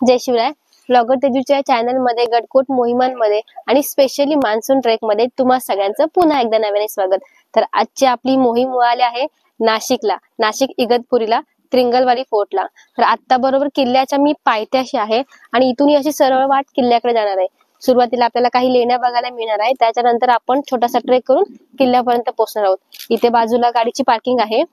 जय Shivray. Blogger तेजूच्या channel मध्ये गडकोट मोहिमांमध्ये आणि स्पेशली मान्सून ट्रेक मध्ये तुम्हा सगळ्यांचं पुन्हा एकदा नव्याने स्वागत. तर आजची आपली मोहीम आली आहे नाशिकला, नाशिक इगतपुरीला, त्रिंगलवाडी फोर्टला. तर आता बरोबर किल्ल्याच्या मी पायथ्याशी आहे आणि इथून अशी सरळ वाट किल्ल्याकडे जाणार आहे. सुरुवातीला आपल्याला काही लेण्या बघायला मिळणार आहे, त्याच्यानंतर आपण छोटासा ट्रेक करून किल्ल्यापर्यंत पोहोचणार आहोत. इथे बाजूला गाडीची पार्किंग आहे.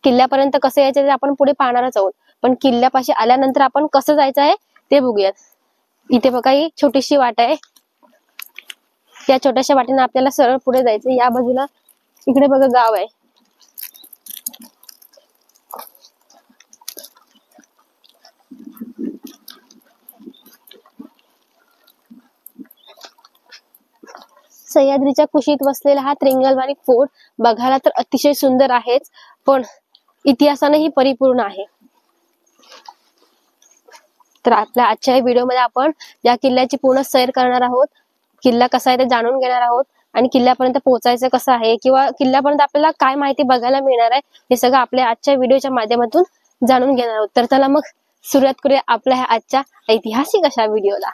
किल्ल्यापर्यंत कसं यायचं ते आपण पुढे पाहणारच आहोत, पण किल्ल्यापाशी आल्यानंतर आपण कसं जायचं आहे ते बघूयात. इथे बघा ही छोटीशी वाट आहे. त्या छोट्याशा वाटेने आपल्याला सरळ पुढे जायचं. या बाजूला इकडे बघा गाव आहे. सह्याद्रीच्या कुशीत वसलेला हा त्रिंगलवाडी फोर्ट बघायला तर अतिशय सुंदर आहेच, पण इतिहासानेही परिपूर्ण आहे. तर आपल्या आजच्या व्हिडिओ मध्ये आपण या किल्ल्याची पूर्ण सैर करणार आहोत. किल्ला कसा आहे ते जाणून घेणार आहोत आणि किल्ल्यापर्यंत पोहोचायचं कसं आहे किंवा किल्ल्यापर्यंत आपल्याला काय माहिती बघायला मिळणार आहे हे सगळं आपल्या आजच्या व्हिडिओच्या माध्यमातून जाणून घेणार आहोत. तर चला मग सुरुवात करूया आपल्या ह्या आजच्या ऐतिहासिक अशा व्हिडिओला.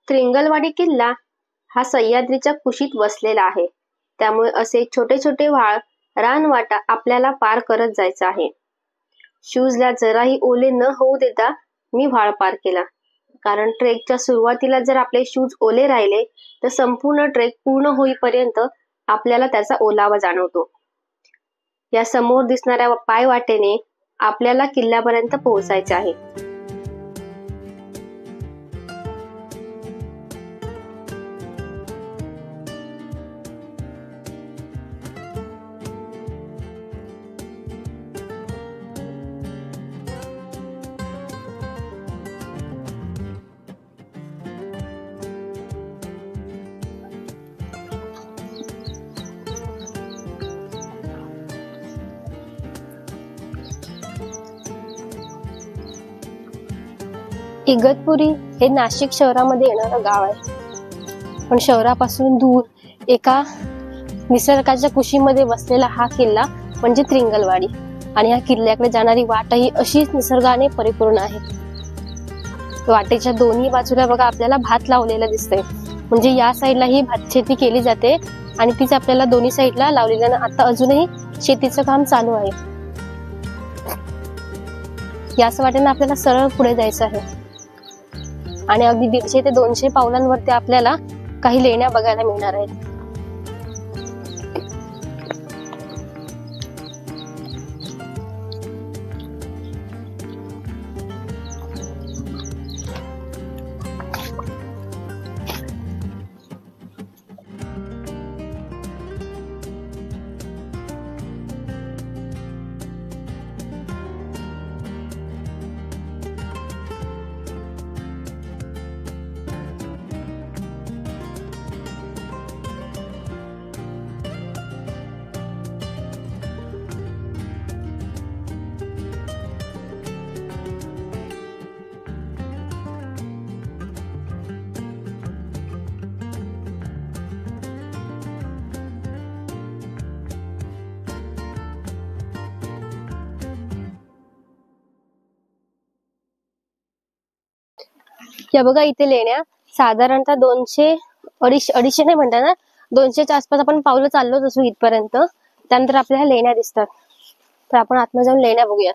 त्रिंगलवाडी किल्ला हा सह्याद्रीच्या कुशीत वसलेला आहे. त्यामुळे असे छोटे छोटे व्हाळ, रानवाटा आपल्याला पार करत जायचं आहे. शूजला जराही ओले न होऊ देता मी व्हाळ पार केला, कारण ट्रेकच्या सुरुवातीला जर आपले शूज ओले राहिले तर संपूर्ण ट्रेक पूर्ण होईपर्यंत आपल्याला त्याचा ओलावा जाणवतो. या समोर दिसणाऱ्या पायवाटेने आपल्याला किल्ल्यापर्यंत पोहोचायचे आहे. इगतपुरी हे नाशिक शहरामध्ये येणारं गाव आहे, पण शहरापासून दूर एका निसर्गाच्या कुशीमध्ये बसलेला हा किल्ला म्हणजे त्रिंगलवाडी. आणि या किल्ल्याकडे जाणारी वाटही अशीच निसर्गाने परिपूर्ण आहे. वाटेच्या दोन्ही बाजूला बघा आपल्याला भात लावलेला दिसतंय, म्हणजे या साईडला ही भात शेती केली जाते आणि तीच आपल्याला दोन्ही साईडला लावलेल्या. आता अजूनही शेतीचं काम चालू आहे. याच वाटेने आपल्याला सरळ पुढे जायचं आहे आणि अगदी 150 ते 200 पावलांवरती आपल्याला काही लेण्या बघायला मिळणार आहेत. या बघा इथे लेण्या साधारणतः 200-250 नाही म्हणता ना, 200च्या आसपास आपण पावलं चाललोच असू इथपर्यंत. त्यानंतर आपल्याला लेण्या दिसतात. तर आपण आतमध्ये जाऊन लेण्या बघूया.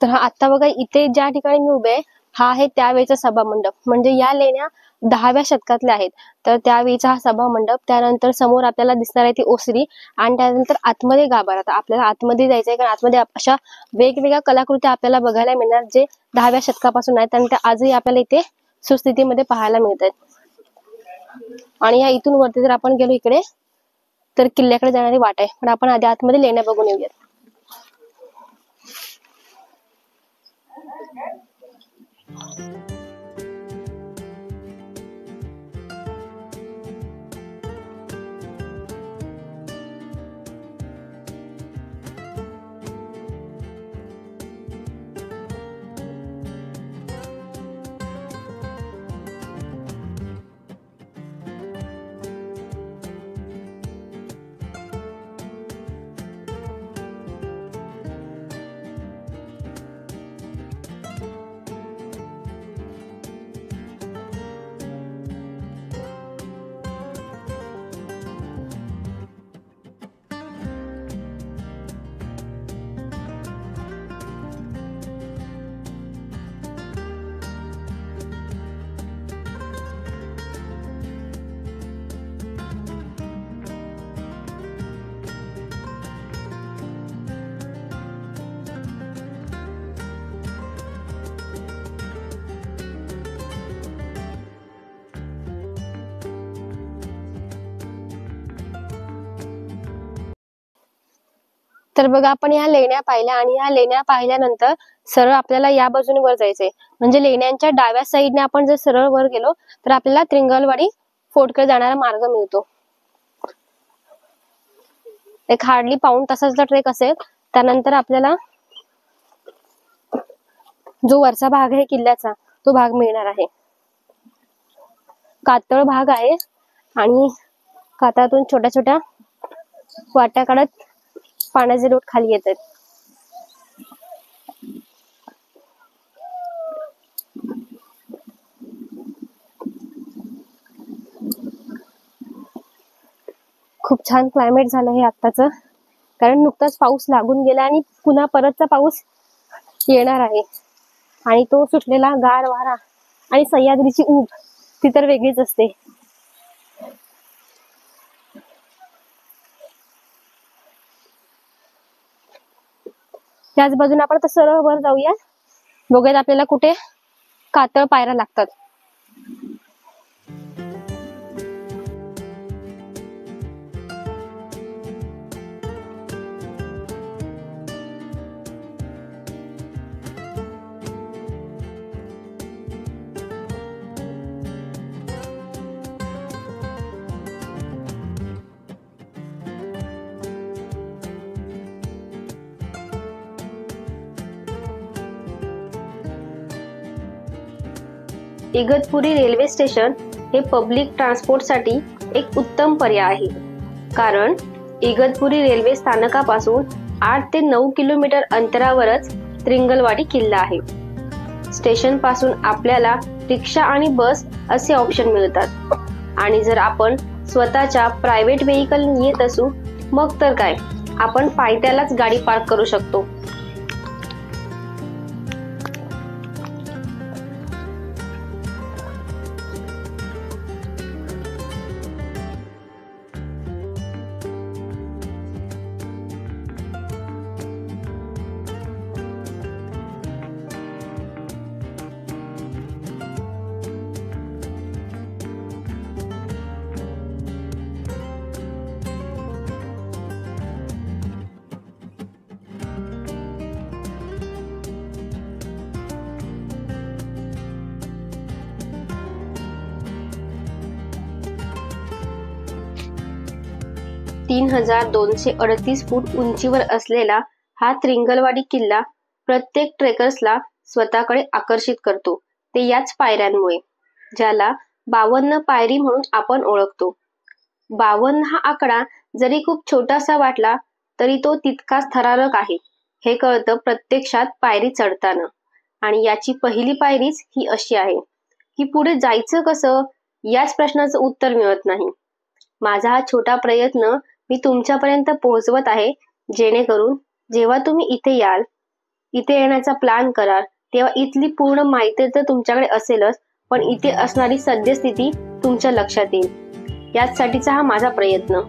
तर आता बघा इथे ज्या ठिकाणी मी उभे आहे हा आहे त्यावेळेचा सभा मंडप. म्हणजे या लेण्या 10व्या शतकातल्या आहेत. तर त्यावेळीचा हा सभा मंडप. त्यानंतर समोर आपल्याला दिसणार आहे ती ओसरी आणि त्यानंतर आतमध्ये गाभारा. आता आपल्याला आतमध्ये जायचंय, कारण आतमध्ये अशा वेगवेगळ्या कलाकृती आपल्याला बघायला मिळणार जे 10व्या शतकापासून आहेत आणि त्या आजही आपल्याला इथे सुस्थितीमध्ये पाहायला मिळतात. आणि या इथून वरती जर आपण गेलो इकडे तर किल्ल्याकडे जाणारी वाट आहे, पण आपण आधी आतमध्ये लेण्या बघून येऊयात. तर बघा, आपण ह्या लेण्या पाहिल्या आणि ह्या लेण्या पाहिल्यानंतर सरळ आपल्याला या बाजूने वर जायचंय. म्हणजे लेण्यांच्या डाव्या साईडने आपण जर सरळ वर गेलो तर आपल्याला त्रिंगलवाडी फोर्टकडे जाणारा मार्ग मिळतो. एक हार्डली पाऊण तासाचा ट्रेक असेल. त्यानंतर आपल्याला जो वरचा भाग आहे किल्ल्याचा तो भाग मिळणार आहे. कातळ भाग आहे आणि कातळातून छोट्या छोट्या वाट्या काढत पाण्याचे लोट खाली येत आहेत. खूप छान क्लायमेट झालं हे आत्ताच, कारण नुकताच पाऊस लागून गेला आणि पुन्हा परतचा पाऊस येणार आहे. आणि तो सुटलेला गार वारा आणि सह्याद्रीची ऊब ती तर वेगळीच असते. त्याच बाजूने आपण सरळ वर जाऊया. बघूयात आपल्याला कुठे कातळ पायऱ्या लागतात. इगतपुरी रेल्वे स्टेशन हे पब्लिक ट्रान्सपोर्टसाठी एक उत्तम पर्याय आहे, कारण इगतपुरी रेल्वे स्थानकापासून 8 ते 9 किलोमीटर अंतरावरच त्रिंगलवाडी किल्ला आहे. स्टेशन पासून आपल्याला रिक्षा आणि बस असे ऑप्शन मिळतात. आणि जर आपण स्वतःच्या प्रायव्हेट व्हेकल येत असू मग तर काय, आपण पायथ्यालाच गाडी पार्क करू शकतो. तीन 3238 फूट उंचीवर असलेला हा त्रिंगलवाडी किल्ला प्रत्येक ट्रेकर्सला स्वतःकडे आकर्षित करतो. ते याच पायऱ्यांमुळे, ज्याला 52 पायरी म्हणून आपण ओळखतो. 52 हा आकडा जरी खूप छोटासा वाटला तरी तो तितकाच थरारक आहे हे कळतं प्रत्यक्षात पायरी चढताना. आणि याची पहिली पायरीच ही अशी आहे की पुढे जायचं कसं याच प्रश्नाचं उत्तर मिळत नाही. माझा हा छोटा प्रयत्न मी तुमच्यापर्यंत पोहोचवत आहे, जेणेकरून जेव्हा तुम्ही इथे याल, इथे येण्याचा प्लॅन कराल, तेव्हा इथली पूर्ण माहिती तर तुमच्याकडे असेलच, पण इथे असणारी सद्यस्थिती तुमच्या लक्षात येईल. याचसाठीचा हा माझा प्रयत्न.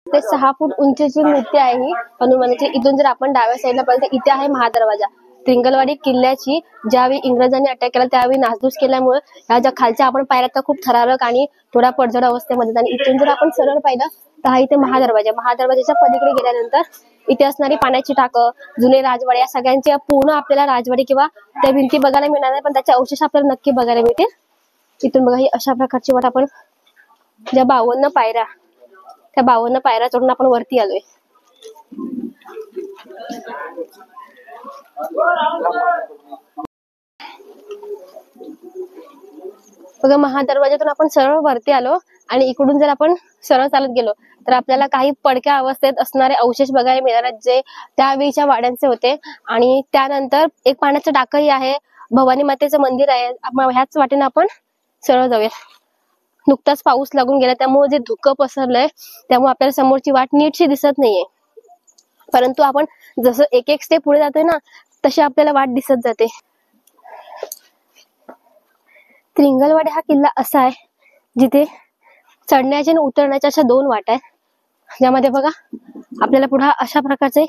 ते 6 फूट उंचीची मूर्ती आहे ही हनुमानाची. इथून जर आपण डाव्या साईडला पाहिलं तर इथे आहे महादरवाजा. त्रिंगलवाडी किल्ल्याची ज्यावेळी इंग्रजांनी अटॅक केला त्यावेळी नासधूस केल्यामुळे ह्या ज्या खालच्या आपण पायऱ्या त्या खूप थरारक आणि थोडा पडझड अवस्थेमध्ये. आणि इथून जर आपण सरळ पाहिलं तर हा इथे महादरवाजाच्या पलीकडे गेल्यानंतर इथे असणारी पाण्याची टाकं, जुने राजवाडे, या सगळ्यांच्या पूर्ण आपल्याला राजवाडी किंवा त्या भिंती बघायला मिळणार नाही, पण त्याचे अवशेष आपल्याला नक्की बघायला मिळतील. इथून बघा ही अशा प्रकारची वाट, आपण ज्या 52 पायऱ्या, त्या 52 पायऱ्या चढून आपण वरती आलोय. बघा महादरवाजातून आपण सरळ वरती आलो आणि इकडून जर आपण सरळ चालत गेलो तर आपल्याला काही पडक्या अवस्थेत असणारे अवशेष बघायला मिळणार जे त्यावेळीच्या वाड्यांचे होते. आणि त्यानंतर एक पाण्याचं टाकही आहे, भवानी मातेचं मंदिर आहे. ह्याच वाटेने आपण सरळ जाऊया. नुकताच पाऊस लागून गेला त्यामुळे जे धुकं पसरलंय त्यामुळे आपल्याला समोरची वाट नीटशी दिसत नाहीये, परंतु आपण जसं एक एक स्टेप पुढे जातोय ना तशी आपल्याला वाट दिसत जाते. त्रिंगलवाडी हा किल्ला असा आहे जिथे चढण्याच्या आणि उतरण्याच्या अशा 2 वाटा आहेत, ज्यामध्ये बघा आपल्याला पुढे अशा प्रकारचे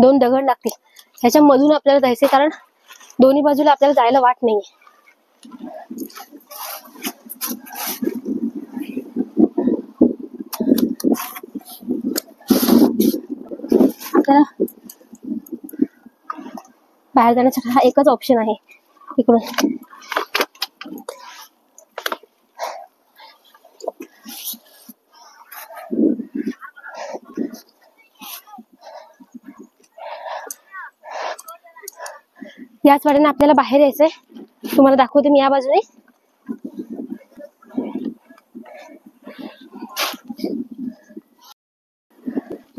2 दगड लागतील. ह्याच्या मधून आपल्याला जायचे, कारण दोन्ही बाजूला आपल्याला जायला वाट नाहीये. आपल्याला बाहेर जाण्यासाठी हा एकच ऑप्शन आहे इकडून. याच वाटेने आपल्याला बाहेर यायचंय. तुम्हाला दाखवते मी या बाजूने.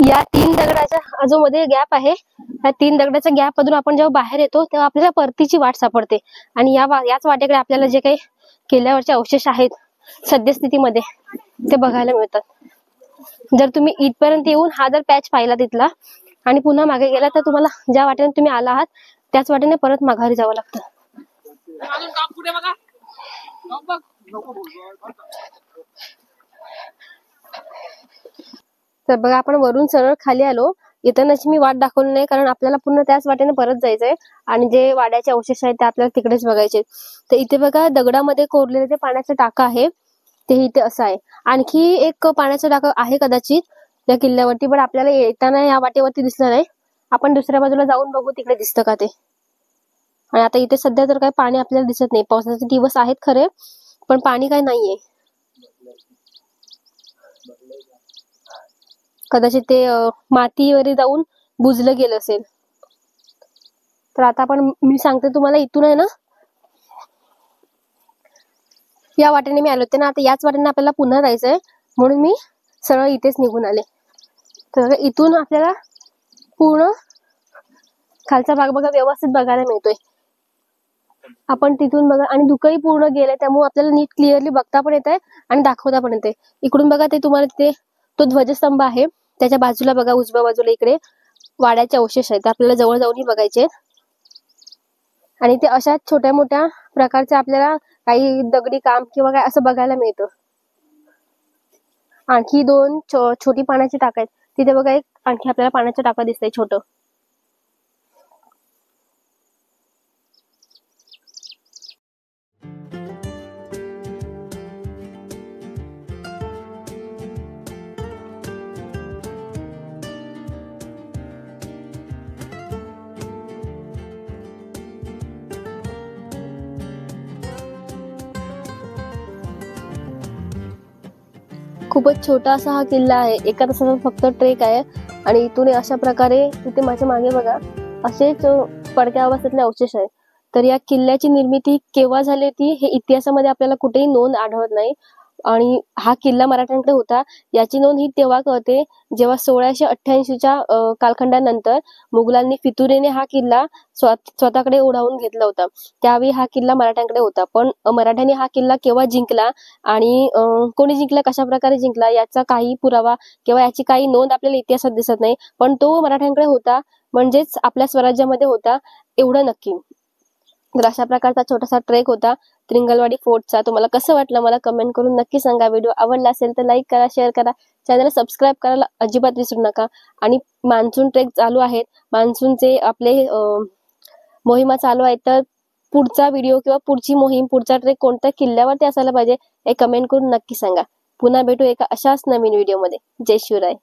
या 3 दगडाच्या आजूमध्ये गॅप आहे. या 3 दगडाच्या गॅप मधून आपण जेव्हा बाहेर येतो तेव्हा आपल्याला परतीची वाट सापडते. आणि याच वाटेकडे आपल्याला जे काही किल्ल्यावरचे अवशेष आहेत सद्यस्थितीमध्ये ते बघायला मिळतात. जर तुम्ही इथपर्यंत येऊन हा जर पॅच पाहिला तिथला आणि पुन्हा मागे गेला तर तुम्हाला ज्या वाटेने तुम्ही आला आहात त्याच वाटेने परत माघारी जावं लागतं. तर बघा आपण वरून सरळ खाली आलो. येतानाची मी वाट दाखवली नाही, कारण आपल्याला पुन्हा त्याच वाटेने परत जायचंय आणि जे वाड्याचे अवशेष आहेत ते आपल्याला तिकडेच बघायचे. तर इथे बघा दगडामध्ये कोरलेले जे पाण्याचं टाकं आहे ते इथे असं आहे. आणखी एक पाण्याचं टाकं आहे कदाचित त्या किल्ल्यावरती, पण आपल्याला येताना या वाटेवरती दिसलं नाही. आपण दुसऱ्या बाजूला जाऊन बघू तिकडे दिसतं का ते. आणि आता इथे सध्या तर काही पाणी आपल्याला दिसत नाही. पावसाचे दिवस आहेत खरे, पण पाणी काही नाहीये. कदाचित ते मातीवर जाऊन बुजलं गेलं असेल. तर आता आपण, मी सांगते तुम्हाला, इथून आहे ना या वाटेने मी आलो होते ना, आता याच वाटेने आपल्याला पुन्हा जायचंय म्हणून मी सरळ इथेच निघून आले. तर इथून आपल्याला पूर्ण खालचा भाग बघा व्यवस्थित बघायला मिळतोय. आपण तिथून बघा, आणि धुकंही पूर्ण गेलंय त्यामुळे आपल्याला नीट क्लिअरली बघता पण येत आहे आणि दाखवता पण येते. इकडून बघा ते तुम्हाला ते तो ध्वजस्तंभ आहे त्याच्या बाजूला बघा, उजव्या बाजूला इकडे वाड्याचे अवशेष आहेत, आपल्याला जवळ जाऊनही बघायचे. आणि ते अशा छोट्या मोठ्या प्रकारचे आपल्याला काही दगडी काम किंवा काय असं बघायला मिळतं. आणखी 2 छोटी पाण्याची टाक आहेत तिथे बघा, एक आणखी आपल्याला पाण्याचं टाकं दिसतंय छोटं. खूपच छोटा असा हा किल्ला आहे. एका तासाचा फक्त ट्रेक आहे. आणि इथून अशा प्रकारे इथे माझ्या मागे बघा असेच पडक्या अवस्थेतले अवशेष आहेत. तर या किल्ल्याची निर्मिती केव्हा झाली ती हे इतिहासामध्ये आपल्याला कुठेही नोंद आढळत नाही. आणि हा किल्ला मराठ्यांकडे होता याची नोंद ही तेव्हा कळते जेव्हा 1688च्या कालखंडानंतर मुघलांनी फितुरीने हा किल्ला स्वतःकडे ओढावून घेतला होता. त्यावेळी हा किल्ला मराठ्यांकडे होता. पण मराठ्यांनी हा किल्ला केव्हा जिंकला आणि कोणी जिंकला, कशा प्रकारे जिंकला याचा काही पुरावा किंवा याची काही नोंद आपल्याला इतिहासात दिसत नाही. पण तो मराठ्यांकडे होता म्हणजेच आपल्या स्वराज्यामध्ये होता एवढं नक्की. तर अशा प्रकारचा छोटासा ट्रेक होता त्रिंगलवाडी फोर्टचा. तुम्हाला कसं वाटलं मला कमेंट करून नक्की सांगा. व्हिडिओ आवडला असेल तर लाईक करा, शेअर करा, चॅनल सबस्क्राईब करायला अजिबात विसरू नका. आणि मान्सून ट्रेक चालू आहेत, मान्सूनचे आपले मोहिमा चालू आहेत. तर पुढचा व्हिडिओ किंवा पुढची मोहीम, पुढचा ट्रेक कोणत्या किल्ल्यावरती असायला पाहिजे हे कमेंट करून नक्की सांगा. पुन्हा भेटू एका अशाच नवीन व्हिडिओमध्ये. जय शिवराय.